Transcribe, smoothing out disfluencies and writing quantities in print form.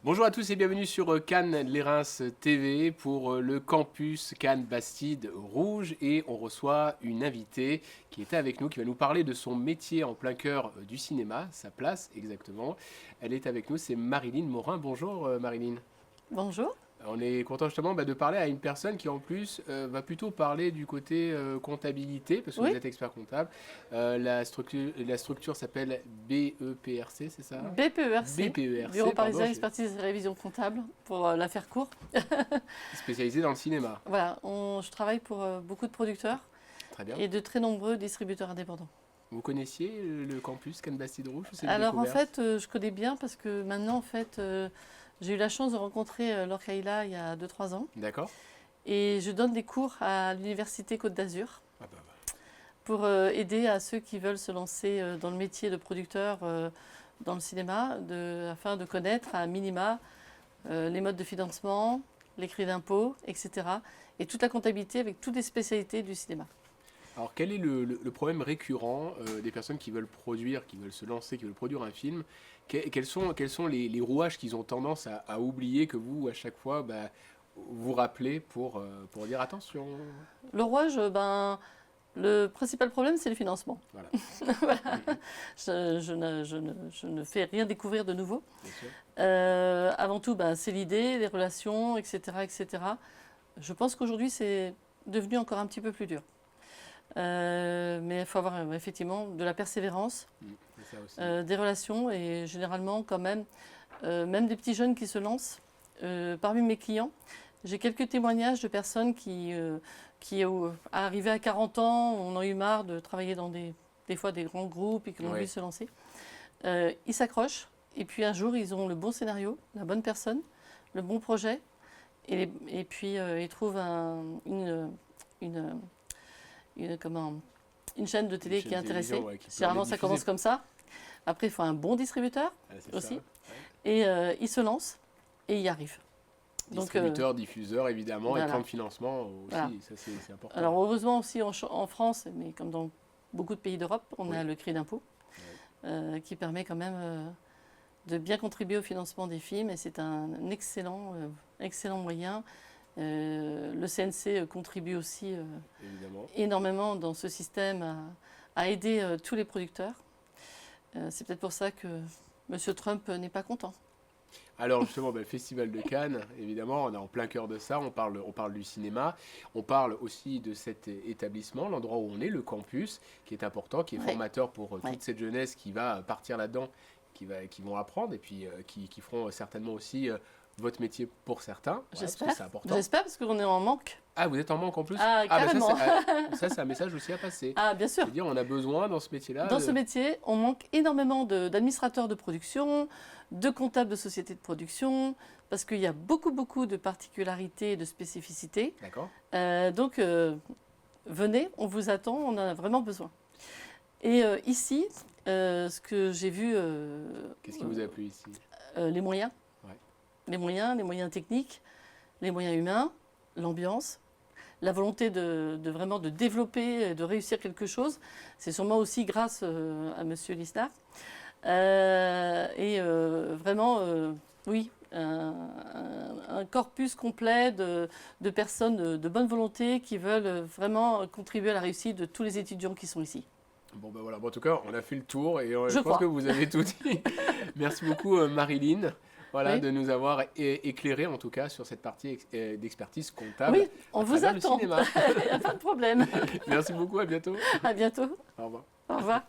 Bonjour à tous et bienvenue sur Cannes Lérins TV pour le campus Cannes Bastide Rouge et on reçoit une invitée qui était avec nous, qui va nous parler de son métier en plein cœur du cinéma, sa place exactement. Elle est avec nous, c'est Marilyn Morin. Bonjour Marilyn. Bonjour. On est content justement de parler à une personne qui en plus va plutôt parler du côté comptabilité, parce que Oui, vous êtes expert comptable. La structure s'appelle BEPRC, c'est ça? BPERC, Bureau BPERC, pardon, parisien expertise et révision comptable, pour la faire court. spécialisé dans le cinéma. Voilà, je travaille pour beaucoup de producteurs Très bien. et de très nombreux distributeurs indépendants. Vous connaissiez le campus Cannes Bastide Rouge ou c'est une Alors en découverte? fait, je connais bien parce que maintenant, en fait, j'ai eu la chance de rencontrer Laure Kaila il y a 2-3 ans. D'accord. Et je donne des cours à l'Université Côte d'Azur Ah bah, pour aider à ceux qui veulent se lancer dans le métier de producteur dans le cinéma, afin de connaître à minima les modes de financement, les crédits d'impôt, etc. Et toute la comptabilité avec toutes les spécialités du cinéma. alors quel est le problème récurrent des personnes qui veulent produire, qui veulent se lancer, qui veulent produire un film? Quels sont les rouages qu'ils ont tendance à oublier que vous, à chaque fois, vous rappelez pour dire attention? Le rouage, le principal problème, c'est le financement. Voilà, Voilà. Je ne fais rien découvrir de nouveau. bien sûr. Avant tout, c'est l'idée, les relations, etc., etc. Je pense qu'aujourd'hui, c'est devenu encore un petit peu plus dur. Mais il faut avoir effectivement de la persévérance, C'est ça aussi. des relations et généralement quand même des petits jeunes qui se lancent. Parmi mes clients, j'ai quelques témoignages de personnes qui arrivées à 40 ans, on en a eu marre de travailler dans des fois des grands groupes et qui ont Ouais. envie de se lancer. Ils s'accrochent et puis un jour ils ont le bon scénario, la bonne personne, le bon projet et puis ils trouvent une chaîne de télé Une qui chaîne est de télévision, intéressée. ouais, qui peut Généralement les ça diffuser. commence comme ça. Après il faut un bon distributeur C'est aussi. ça. Et ils se lancent et y arrivent. Donc, Distributeur, diffuseur évidemment, et voilà. plan de financement aussi, Voilà. ça c'est important. Alors heureusement aussi en France, mais comme dans beaucoup de pays d'Europe, on Oui. a le crédit d'impôt qui permet quand même de bien contribuer au financement des films et c'est un excellent moyen. Le CNC contribue aussi Évidemment. énormément dans ce système à aider tous les producteurs. C'est peut-être pour ça que M. Trump n'est pas content. Alors justement, le Festival de Cannes, évidemment, on est en plein cœur de ça, on parle du cinéma, on parle aussi de cet établissement, l'endroit où on est, le campus, qui est important, qui est Ouais. formateur pour Ouais. toute cette jeunesse qui va partir là-dedans, qui vont apprendre, et puis qui feront certainement aussi votre métier pour certains. Voilà, parce que J'espère. c'est important. J'espère parce qu'on est en manque. Ah, vous êtes en manque en plus? Ah, bah, carrément. ça, c'est un message aussi à passer. Ah, bien sûr. C'est-à-dire, on a besoin dans ce métier-là. Dans ce métier, on manque énormément d'administrateurs de production, de comptables de sociétés de production, parce qu'il y a beaucoup de particularités et de spécificités. D'accord. Donc, venez, on vous attend, on en a vraiment besoin. Et ici, ce que j'ai vu, Qu'est-ce qui vous a plu ici? les moyens. Ouais. Les moyens techniques, les moyens humains, l'ambiance, la volonté de vraiment de développer, de réussir quelque chose. C'est sûrement aussi grâce à Monsieur Lisnard. Vraiment, oui, un corpus complet de personnes de bonne volonté qui veulent vraiment contribuer à la réussite de tous les étudiants qui sont ici. Bon, ben voilà. Bon, en tout cas, on a fait le tour et je Je pense crois. que vous avez tout dit. Merci beaucoup, Marilyn, voilà, Oui. de nous avoir éclairé en tout cas sur cette partie d'expertise comptable. Oui, on à vous travers le attend. cinéma. Il n'y a pas de problème. Merci beaucoup, à bientôt. À bientôt. Au revoir. Au revoir.